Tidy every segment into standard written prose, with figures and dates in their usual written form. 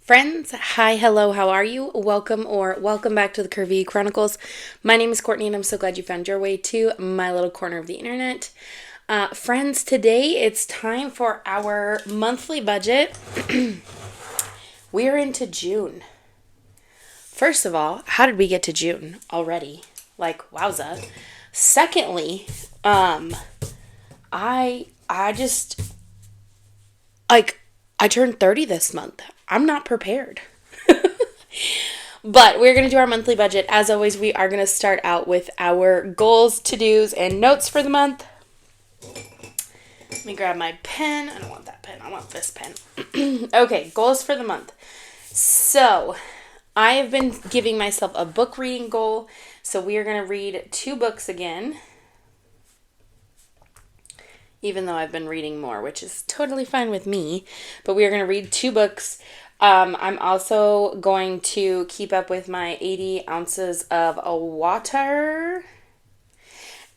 Friends, hi, hello, how are you? Welcome back to the Curvy E Chronicles. My name is Courtney and I'm so glad you found your way to my little corner of the internet. Friends, today it's time for our monthly budget. We're into June. First of all, how did we get to June already? Like, wowza. Secondly, I just, I turned 30 this month. I'm not prepared. But we're going to do our monthly budget. As always, we are going to start out with our goals, to-dos, and notes for the month. Let me grab my pen. I don't want that pen. I want this pen. Okay, goals for the month. So, I have been giving myself a book reading goal. So, we are going to read 2 books again. Even though I've been reading more, which is totally fine with me. But we are going to read 2 books. I'm also going to keep up with my 80 ounces of water.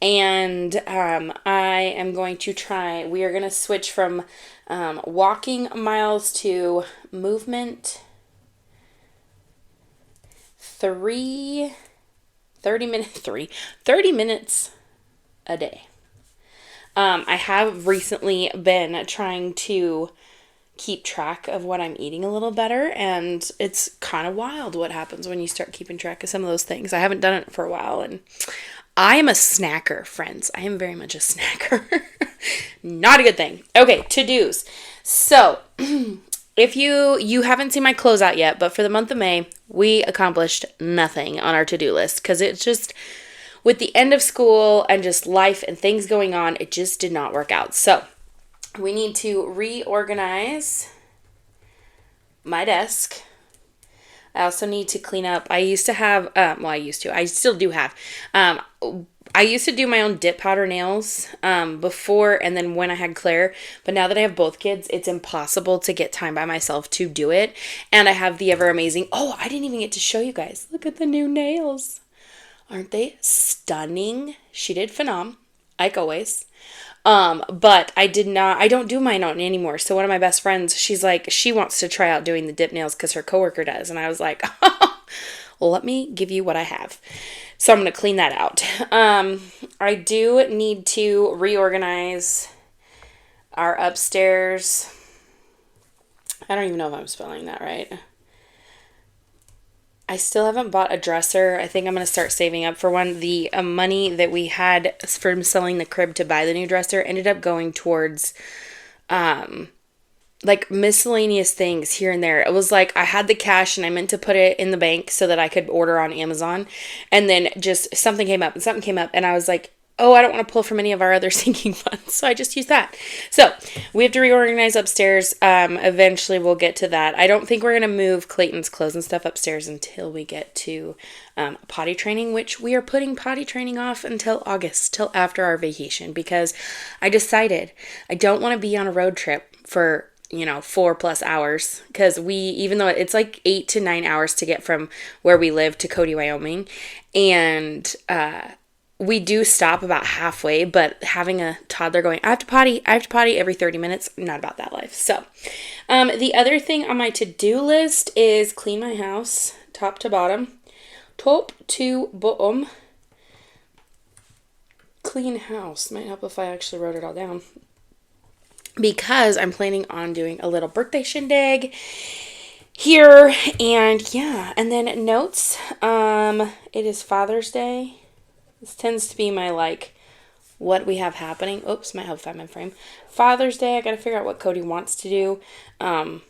And I am going to we are going to switch from walking miles to movement 30 minutes a day. I have recently been trying to keep track of what I'm eating a little better, and it's kind of wild what happens when you start keeping track of some of those things. I haven't done it for a while, and I am a snacker, friends. I am very much a snacker. Not a good thing. Okay, to-dos. So, if you haven't seen my closeout yet, but for the month of May, we accomplished nothing on our to-do list, because it's just, with the end of school and just life and things going on, it just did not work out. So, we need to reorganize my desk. I also need to clean up. I still do have. I used to do my own dip powder nails before and then when I had Claire. But now that I have both kids, it's impossible to get time by myself to do it. And I have the ever amazing, I didn't even get to show you guys. Look at the new nails. Aren't they stunning? She did phenom, like always. But I don't do mine on anymore. So one of my best friends, she's like, she wants to try out doing the dip nails because her coworker does. And I was like, well, let me give you what I have. So I'm going to clean that out. I do need to reorganize our upstairs. I don't even know if I'm spelling that right. I still haven't bought a dresser. I think I'm going to start saving up for one. The money that we had from selling the crib to buy the new dresser ended up going towards miscellaneous things here and there. It was like I had the cash and I meant to put it in the bank so that I could order on Amazon. And then just something came up and I was like, I don't want to pull from any of our other sinking funds. So I just used that. So we have to reorganize upstairs. Eventually we'll get to that. I don't think we're going to move Clayton's clothes and stuff upstairs until we get to potty training, which we are putting potty training off until August, till after our vacation, because I decided I don't want to be on a road trip for 4+ hours, because even though it's like 8 to 9 hours to get from where we live to Cody, Wyoming, and we do stop about halfway, but having a toddler going, I have to potty every 30 minutes, I'm not about that life. So, the other thing on my to-do list is clean my house, top to bottom. Clean house. Might help if I actually wrote it all down. Because I'm planning on doing a little birthday shindig here, and yeah, and then notes. It is Father's Day. This tends to be my, what we have happening. Oops, might have 5-minute frame. Father's Day, I gotta figure out what Cody wants to do, and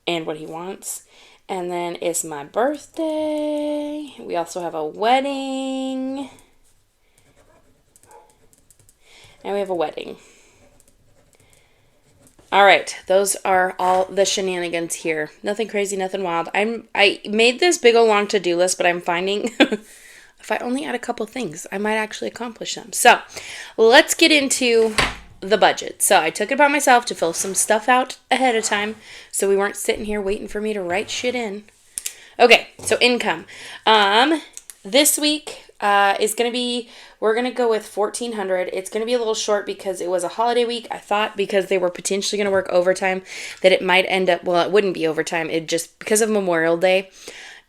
what he wants. And then it's my birthday. We also have a wedding. And we have a wedding. All right, those are all the shenanigans here. Nothing crazy, nothing wild. I made this big old long to-do list, but I'm finding if I only add a couple things, I might actually accomplish them. So let's get into the budget. So I took it upon myself to fill some stuff out ahead of time so we weren't sitting here waiting for me to write shit in. Okay, so income. This week is going to be, we're going to go with 1,400. It's going to be a little short because it was a holiday week. I thought because they were potentially going to work overtime that it might end up, well, it wouldn't be overtime. It just, because of Memorial Day,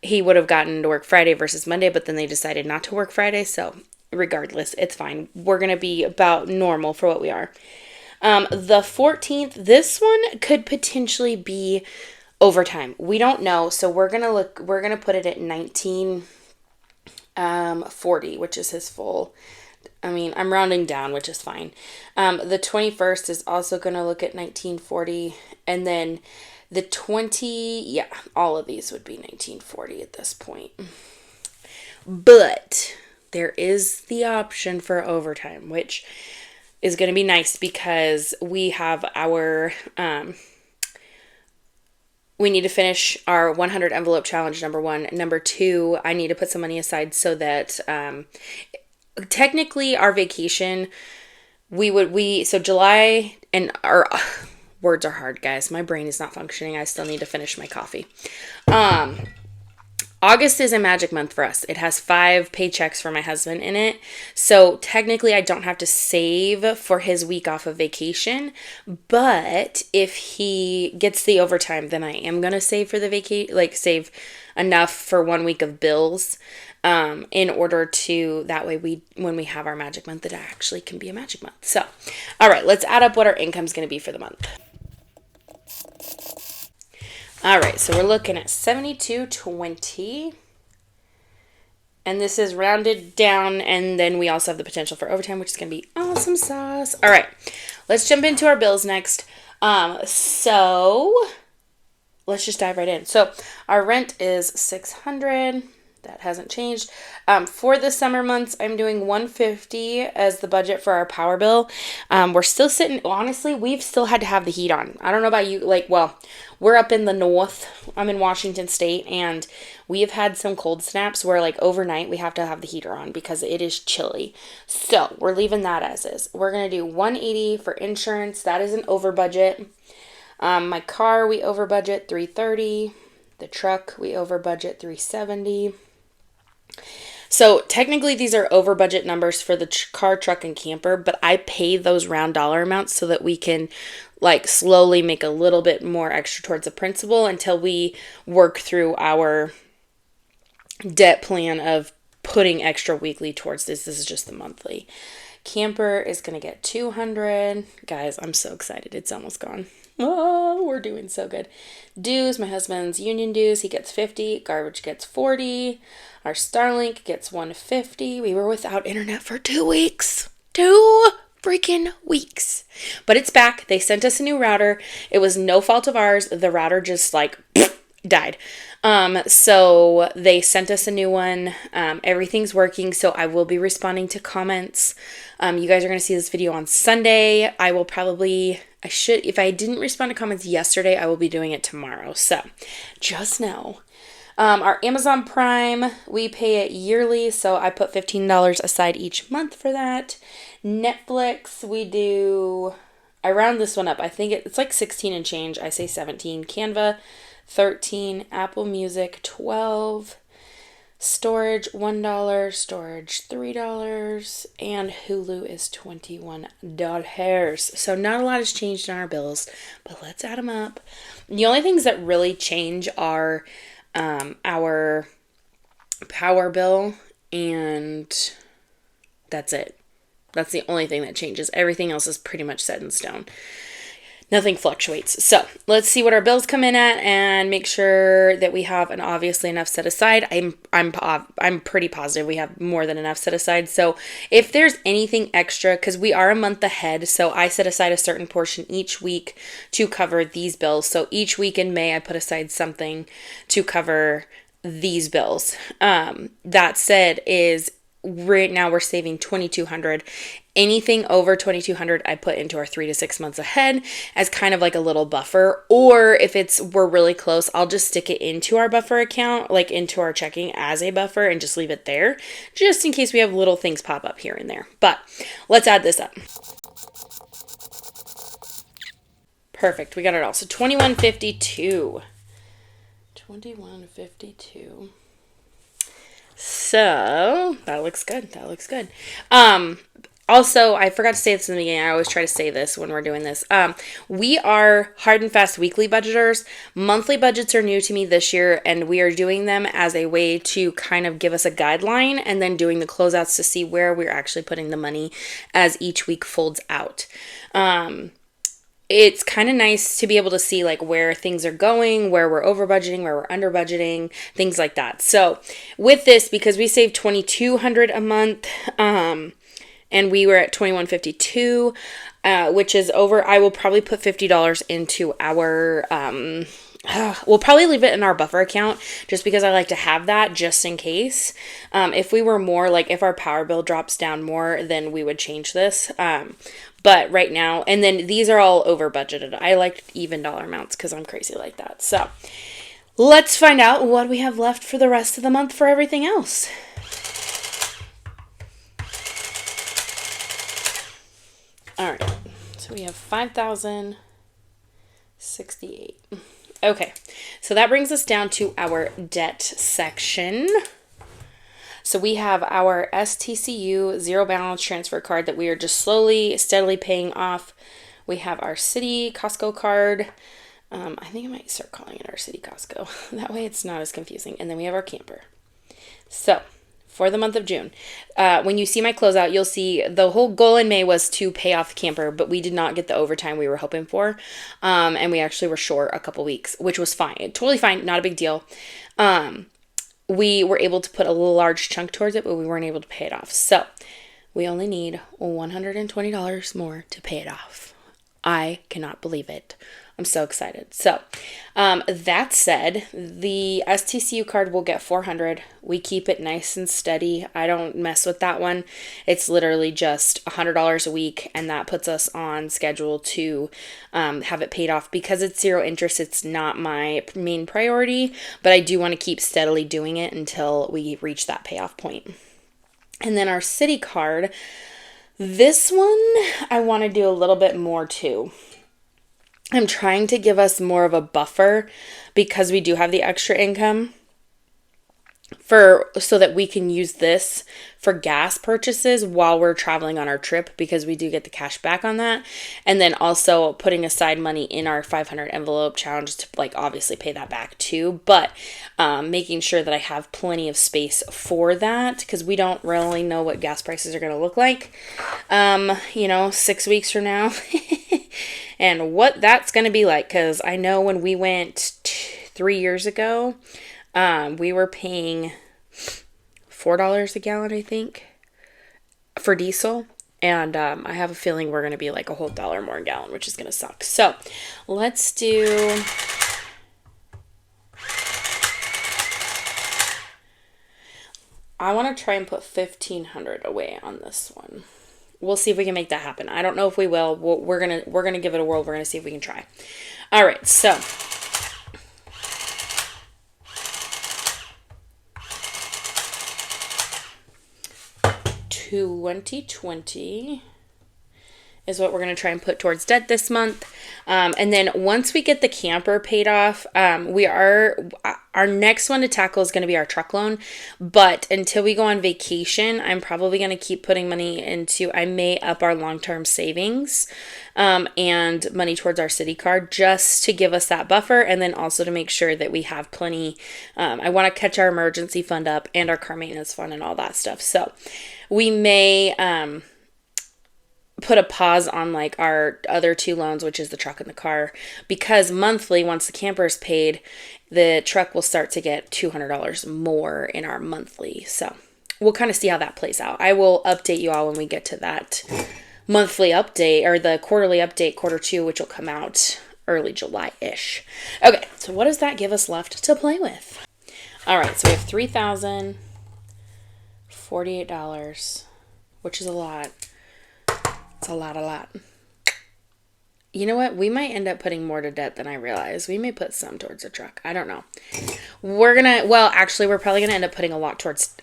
he would have gotten to work Friday versus Monday, but then they decided not to work Friday. So regardless, it's fine. We're going to be about normal for what we are. The 14th, this one could potentially be overtime. We don't know. So we're going to put it at 1940, which is his full. I mean, I'm rounding down, which is fine. The 21st is also going to look at 1940. And then the all of these would be 1940 at this point. But there is the option for overtime, which is going to be nice because we have our, we need to finish our 100 envelope challenge, number 1. Number 2, I need to put some money aside so that, technically our vacation, so July, and our words are hard, guys. My brain is not functioning. I still need to finish my coffee. August is a magic month for us. It has 5 paychecks for my husband in it. So technically I don't have to save for his week off of vacation. But if he gets the overtime, then I am going to save for the vacation, like save enough for 1 week of bills, in order to, that way when we have our magic month, it actually can be a magic month. So, all right, let's add up what our income's going to be for the month. All right, so we're looking at $72.20, and this is rounded down, and then we also have the potential for overtime, which is going to be awesome sauce. All right, let's jump into our bills next. So let's just dive right in. So our rent is $600. That hasn't changed. For the summer months, I'm doing $150 as the budget for our power bill. We're still sitting, honestly, we've still had to have the heat on. I don't know about you, we're up in the north. I'm in Washington State, and we have had some cold snaps where overnight we have to have the heater on because it is chilly. So we're leaving that as is. We're going to do $180 for insurance. That is an over budget. My car, we over budget $330. The truck, we over budget $370. So technically these are over budget numbers for the car, truck, and camper, but I pay those round dollar amounts so that we can slowly make a little bit more extra towards the principal until we work through our debt plan of putting extra weekly towards this. This is just the monthly. Camper is going to get $200. Guys, I'm so excited. It's almost gone. Oh, we're doing so good. Dues, my husband's union dues, he gets $50. Garbage gets $40. Our Starlink gets $150. We were without internet for 2 weeks. 2 freaking weeks. But it's back. They sent us a new router. It was no fault of ours. The router just died. So they sent us a new one. Everything's working. So I will be responding to comments. You guys are going to see this video on Sunday. If I didn't respond to comments yesterday, I will be doing it tomorrow. So just know. Our Amazon Prime, we pay it yearly. So I put $15 aside each month for that. Netflix, I round this one up. I think it's 16 and change. I say 17. Canva, 13. Apple Music, 12. Storage, $1. Storage, $3. And Hulu is $21. So not a lot has changed in our bills, but let's add them up. The only things that really change are our power bill, and that's it. That's the only thing that changes. Everything else is pretty much set in stone. Nothing fluctuates. So let's see what our bills come in at and make sure that we have obviously enough set aside. I'm pretty positive we have more than enough set aside. So if there's anything extra, because we are a month ahead, so I set aside a certain portion each week to cover these bills. So each week in May, I put aside something to cover these bills. That said, right now we're saving $2,200. Anything over $2,200 I put into our 3 to 6 months ahead as kind of a little buffer, or if we're really close, I'll just stick it into our buffer account, into our checking as a buffer, and just leave it there just in case we have little things pop up here and there. But let's add this up. Perfect, we got it all. So $21.52. $21.52. So that looks good. That looks good. Also, I forgot to say this in the beginning. I always try to say this when we're doing this. We are hard and fast weekly budgeters. Monthly budgets are new to me this year, and we are doing them as a way to kind of give us a guideline and then doing the closeouts to see where we're actually putting the money as each week folds out. It's kind of nice to be able to see like where things are going, where we're over budgeting, where we're under budgeting, things like that. So with this, because we save $2,200 a month, and we were at $2,152, which is over. I will probably put $50 into our, we'll probably leave it in our buffer account just because I like to have that just in case. If we were more, like if our power bill drops down more, then we would change this. But right now, and then these are all over budgeted. I like even dollar amounts because I'm crazy like that. So let's find out what we have left for the rest of the month for everything else. All right, so we have 5,068. Okay, so that brings us down to our debt section. So we have our STCU zero balance transfer card that we are just slowly, steadily paying off. We have our City Costco card. I think I might start calling it our City Costco. That way it's not as confusing. And then we have our camper. So for the month of June, when you see my closeout, you'll see the whole goal in May was to pay off the camper, but we did not get the overtime we were hoping for. And we actually were short a couple weeks, which was fine. Totally fine. Not a big deal. We were able to put a large chunk towards it, but we weren't able to pay it off. So we only need $120 more to pay it off. I cannot believe it. I'm so excited. So that said, the STCU card will get $400. We keep it nice and steady. I don't mess with that one. It's literally just $100 a week, and that puts us on schedule to have it paid off. Because it's zero interest, it's not my main priority, but I do want to keep steadily doing it until we reach that payoff point. And then our City card, this one I want to do a little bit more too. I'm trying to give us more of a buffer because we do have the extra income so that we can use this for gas purchases while we're traveling on our trip, because we do get the cash back on that. And then also putting aside money in our 500 envelope challenge to like obviously pay that back too, but making sure that I have plenty of space for that, because we don't really know what gas prices are going to look like 6 weeks from now. And what that's going to be like, because I know when we went 3 years ago, we were paying $4 a gallon, I think, for diesel. And I have a feeling we're going to be like a whole $1 more a gallon, which is going to suck. So let's do... I want to try and put $1,500 away on this one. We'll see if we can make that happen. I don't know if we will. We're gonna give it a whirl. We're gonna see if we can try. All right, so 2020 is what we're going to try and put towards debt this month. And then once we get the camper paid off, our next one to tackle is going to be our truck loan. But until we go on vacation, I'm probably going to keep putting money into, I may up our long-term savings and money towards our City card just to give us that buffer. And then also to make sure that we have plenty. I want to catch our emergency fund up and our car maintenance fund and all that stuff. So we may, put a pause on like our other two loans, which is the truck and the car, because monthly, once the camper is paid, the truck will start to get $200 more in our monthly. So we'll kind of see how that plays out. I will update you all when we get to that monthly update, or the quarterly update, quarter two, which will come out early July-ish. Okay, so what does that give us left to play with? All right, so we have $3,048, which is a lot. It's a lot. You know what? We might end up putting more to debt than I realize. We may put some towards the truck. I don't know. We're probably going to end up putting a lot towards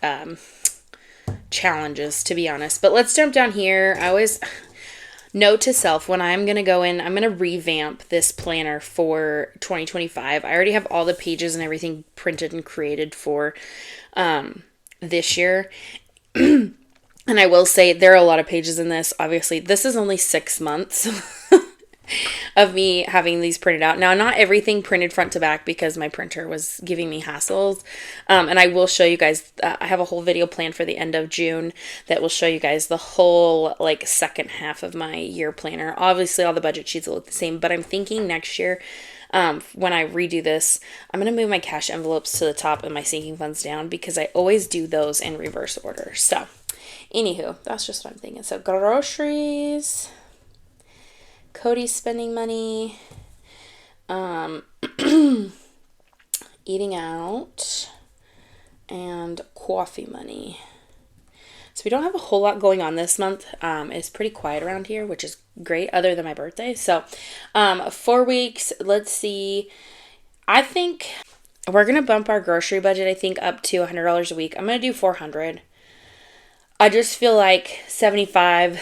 challenges, to be honest. But let's jump down here. I always note to self, when I'm going to go in, I'm going to revamp this planner for 2025. I already have all the pages and everything printed and created for this year. And I will say there are a lot of pages in this. Obviously, this is only 6 months of me having these printed out. Now, not everything printed front to back because my printer was giving me hassles. And I will show you guys, I have a whole video planned for the end of June that will show you guys the whole like second half of my year planner. Obviously, all the budget sheets will look the same, but I'm thinking next year, when I redo this, I'm going to move my cash envelopes to the top and my sinking funds down because I always do those in reverse order. So, anywho, that's just what I'm thinking. So, groceries, Cody's spending money, eating out, and coffee money. So we don't have a whole lot going on this month. It's pretty quiet around here, which is great other than my birthday. So 4 weeks, let's see. I think we're going to bump our grocery budget, I think, up to $100 a week. I'm going to do $400. I just feel like 75,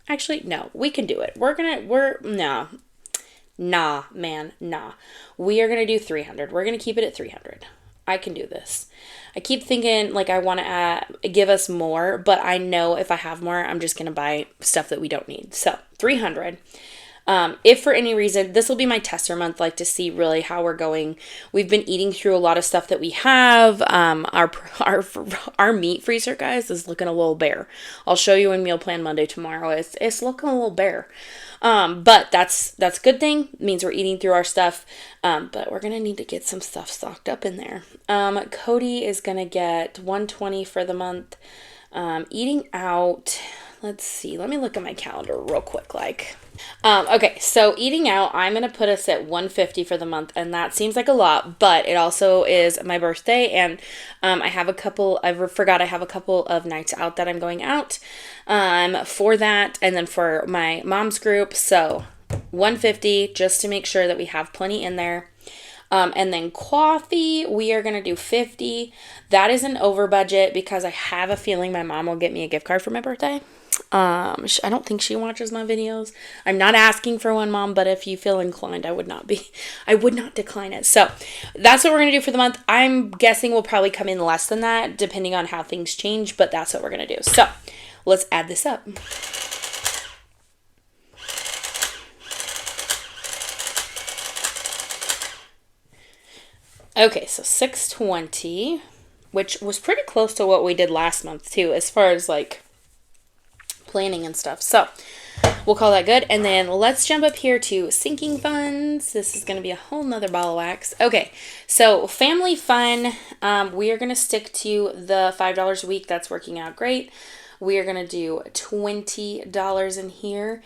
actually, no, we can do it. Nah. We are going to do 300. We're going to keep it at 300. I can do this. I keep thinking like I want to give us more, but I know if I have more, I'm just going to buy stuff that we don't need. So 300. If for any reason, this will be my tester month, like to see really how we're going. We've been eating through a lot of stuff that we have. Our meat freezer, guys, is looking a little bare. I'll show you in Meal Plan Monday tomorrow. It's looking a little bare. But that's a good thing. It means we're eating through our stuff. But we're going to need to get some stuff stocked up in there. Cody is going to get $120 for the month. Eating out, let's see. Let me look at my calendar real quick. Okay, so eating out, I'm going to put us at $150 for the month, and that seems like a lot, but it also is my birthday, and I have a couple of nights out that I'm going out for that, and then for my mom's group, so $150 just to make sure that we have plenty in there. And then coffee, we are going to do $50. That is an over budget because I have a feeling my mom will get me a gift card for my birthday. I don't think she watches my videos. I'm not asking for one, Mom, but if you feel inclined, I would not decline it. So that's what we're going to do for the month. I'm guessing we'll probably come in less than that depending on how things change, but that's what we're going to do. So let's add this up. Okay, so $620, which was pretty close to what we did last month too, as far as like planning and stuff. So we'll call that good. And then let's jump up here to sinking funds. This is going to be a whole nother ball of wax. Okay, so family fun. We are going to stick to the $5 a week. That's working out great. We are going to do $20 in here.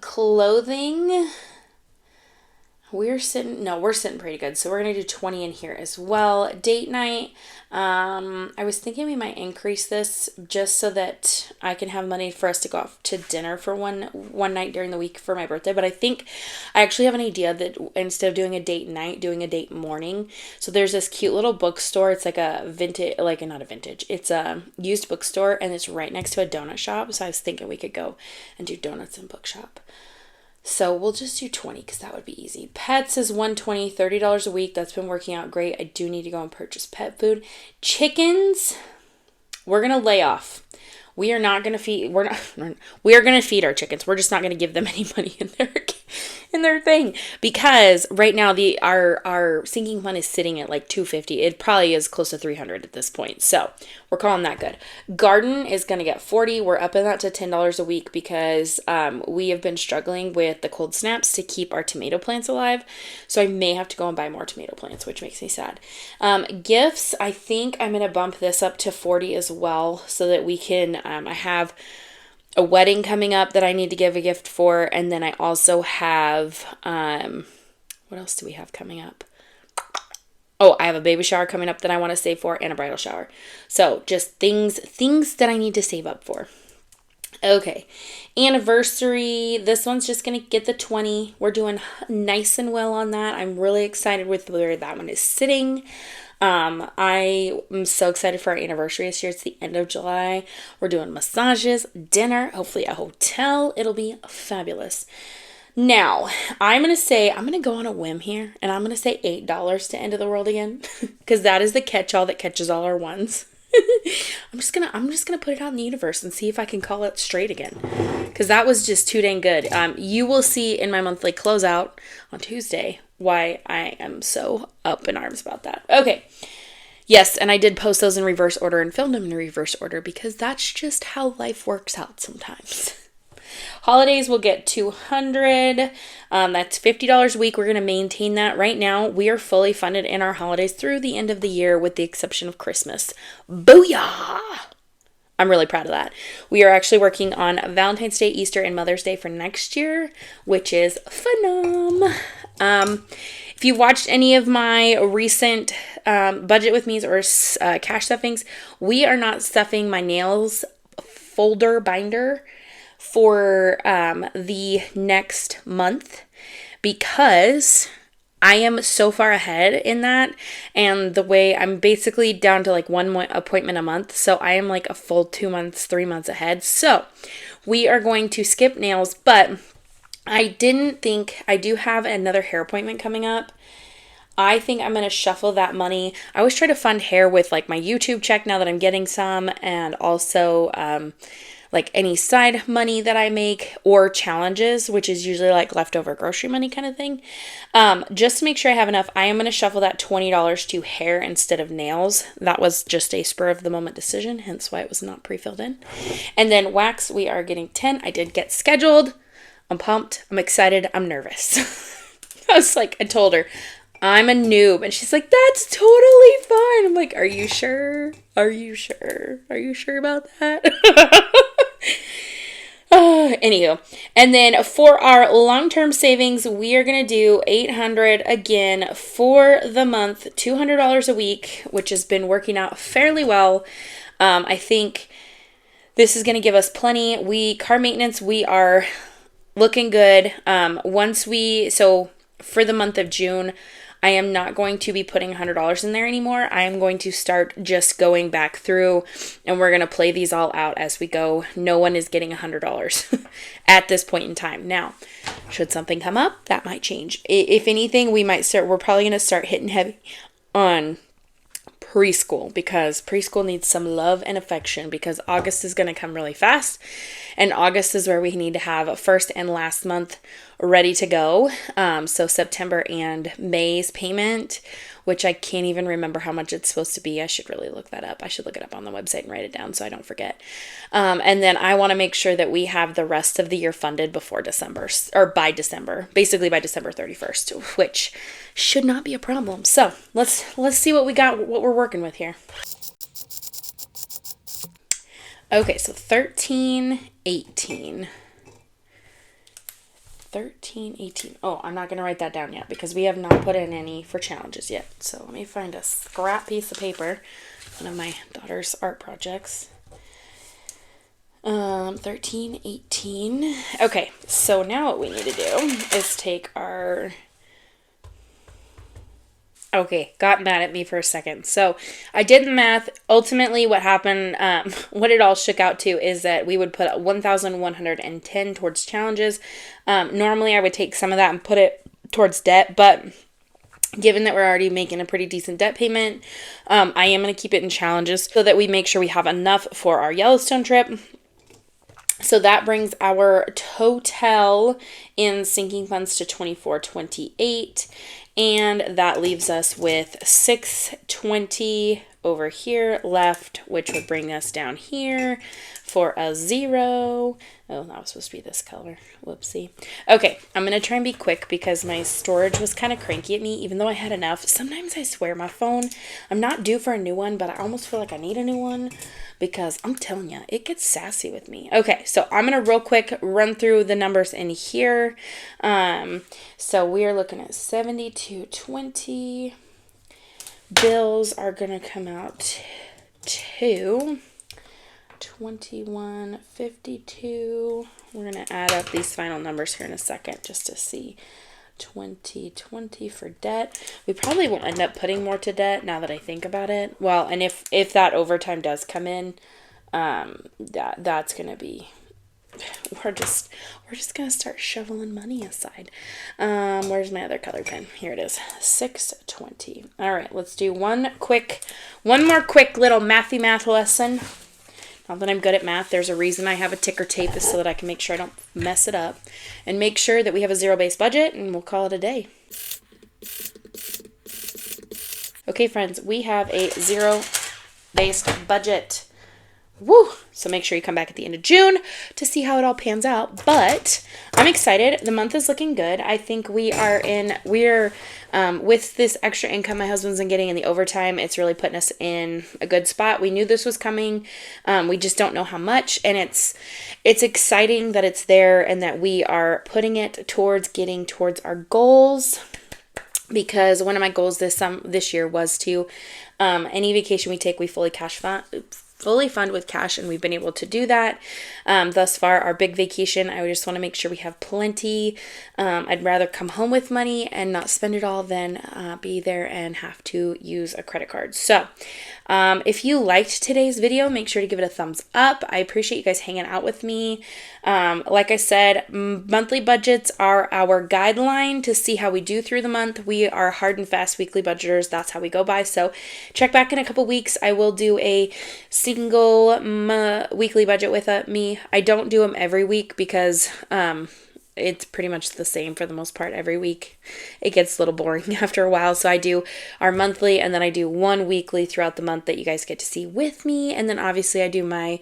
Clothing. We're sitting pretty good. So we're going to do 20 in here as well. Date night. I was thinking we might increase this just so that I can have money for us to go off to dinner for one night during the week for my birthday. But I think I actually have an idea that instead of doing a date night, doing a date morning. So there's this cute little bookstore. It's like a vintage, not a vintage. It's a used bookstore and it's right next to a donut shop. So I was thinking we could go and do donuts in bookshop. So we'll just do 20 because that would be easy. Pets is $120, $30 a week. That's been working out great. I do need to go and purchase pet food. Chickens, we're going to lay off. We are not going to feed, we are going to feed our chickens. We're just not going to give them any money in their thing because right now our sinking fund is sitting at like $250. It probably is close to $300 at this point. So we're calling that good. Garden is going to get $40. We're upping that to $10 a week because we have been struggling with the cold snaps to keep our tomato plants alive. So I may have to go and buy more tomato plants, which makes me sad. Gifts, I think I'm going to bump this up to $40 as well so that we can, I have a wedding coming up that I need to give a gift for. And then I also have, what else do we have coming up? Oh, I have a baby shower coming up that I want to save for and a bridal shower. So just things that I need to save up for. Okay. Anniversary. This one's just going to get the 20. We're doing nice and well on that. I'm really excited with where that one is sitting. I am so excited for our anniversary this year. It's the end of July. We're doing massages, dinner, hopefully a hotel. It'll be fabulous. Now, I'm going to go on a whim here, and I'm going to say $8 to End of the World again, because that is the catch-all that catches all our ones. I'm just gonna put it out in the universe and see if I can call it straight again, because that was just too dang good. You will see in my monthly closeout on Tuesday why I am so up in arms about that. Okay. Yes, and I did post those in reverse order and filmed them in reverse order because that's just how life works out sometimes. Holidays will get $200. That's $50 a week. We're going to maintain that. Right now, we are fully funded in our holidays through the end of the year with the exception of Christmas. Booyah! I'm really proud of that. We are actually working on Valentine's Day, Easter, and Mother's Day for next year, which is phenom. If you've watched any of my recent budget with me's or cash stuffings, we are not stuffing my nails folder binder for the next month because I am so far ahead in that, and the way I'm basically down to like one appointment a month, so I am like a full 2 months, 3 months ahead. So we are going to skip nails, but I do have another hair appointment coming up. I think I'm going to shuffle that money. I always try to fund hair with like my YouTube check now that I'm getting some, and also like any side money that I make or challenges, which is usually like leftover grocery money kind of thing. Just to make sure I have enough, I am going to shuffle that $20 to hair instead of nails. That was just a spur of the moment decision, hence why it was not pre-filled in. And then wax, we are getting 10. I did get scheduled. I'm pumped. I'm excited. I'm nervous. I told her, I'm a noob. And she's like, that's totally fine. I'm like, are you sure? Are you sure? Are you sure about that? Anywho, and then for our long-term savings, we are going to do $800 again for the month, $200 a week, which has been working out fairly well. I think this is going to give us plenty. Car maintenance, we are looking good. So for the month of June, I am not going to be putting $100 in there anymore. I am going to start just going back through, and we're going to play these all out as we go. No one is getting $100 at this point in time. Now, should something come up, that might change. If anything, we're probably going to start hitting heavy on preschool, because preschool needs some love and affection, because August is going to come really fast, and August is where we need to have first and last month ready to go. So September and May's payment, which I can't even remember how much it's supposed to be. I should really look that up. I should look it up on the website and write it down so I don't forget. And then I want to make sure that we have the rest of the year funded before December, or by December, basically by December 31st, which should not be a problem. So let's see what we got, what we're working with here. Okay, so 1318. Oh, I'm not going to write that down yet because we have not put in any for challenges yet. So let me find a scrap piece of paper, one of my daughter's art projects. 1318. Okay, so now what we need to do is take our... Okay, got mad at me for a second. So I did the math. Ultimately, what happened, what it all shook out to is that we would put 1,110 towards challenges. Normally, I would take some of that and put it towards debt, but given that we're already making a pretty decent debt payment, I am going to keep it in challenges so that we make sure we have enough for our Yellowstone trip. So that brings our total in sinking funds to $24.28. And that leaves us with $620 over here left, which would bring us down here for a 0. Oh, that was supposed to be this color. Whoopsie. Okay, I'm going to try and be quick because my storage was kind of cranky at me, even though I had enough. Sometimes I swear my phone, I'm not due for a new one, but I almost feel like I need a new one because I'm telling you, it gets sassy with me. Okay, so I'm going to real quick run through the numbers in here. So we are looking at 72.20. Bills are going to come out to 21.52. We're going to add up these final numbers here in a second just to see. 2020 for debt. We probably won't end up putting more to debt now that I think about it. Well, and if that overtime does come in, that's going to be we're just gonna start shoveling money aside. Where's my other colored pen? Here it is, 620. All right, let's do one more quick little math lesson. Not that I'm good at math. There's a reason I have a ticker tape, is so that I can make sure I don't mess it up, and make sure that we have a zero-based budget, and we'll call it a day. Okay, friends, we have a zero-based budget. Woo! So make sure you come back at the end of June to see how it all pans out. But I'm excited. The month is looking good. I think we're with this extra income my husband's been getting in the overtime, it's really putting us in a good spot. We knew this was coming. We just don't know how much. And it's exciting that it's there and that we are putting it towards getting towards our goals. Because one of my goals this year was to, any vacation we take, we fully fund with cash, and we've been able to do that thus far. Our big vacation, I just want to make sure we have plenty. I'd rather come home with money and not spend it all than be there and have to use a credit card. So if you liked today's video, make sure to give it a thumbs up. I appreciate you guys hanging out with me. Like I said, monthly budgets are our guideline to see how we do through the month. We are hard and fast weekly budgeters. That's how we go by. So check back in a couple weeks. I will do a single weekly budget with me. I don't do them every week because it's pretty much the same for the most part every week. It gets a little boring after a while. So I do our monthly, and then I do one weekly throughout the month that you guys get to see with me. And then obviously I do my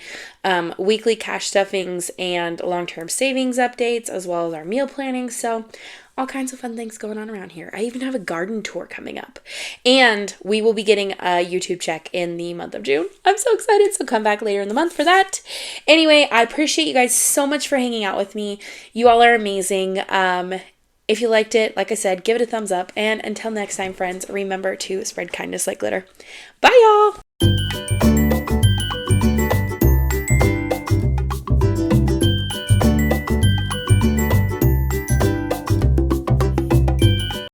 weekly cash stuffings and long-term savings updates, as well as our meal planning. So all kinds of fun things going on around here. I even have a garden tour coming up. And we will be getting a YouTube check in the month of June. I'm so excited. So come back later in the month for that. Anyway, I appreciate you guys so much for hanging out with me. You all are amazing. If you liked it, like I said, give it a thumbs up. And until next time, friends, remember to spread kindness like glitter. Bye, y'all.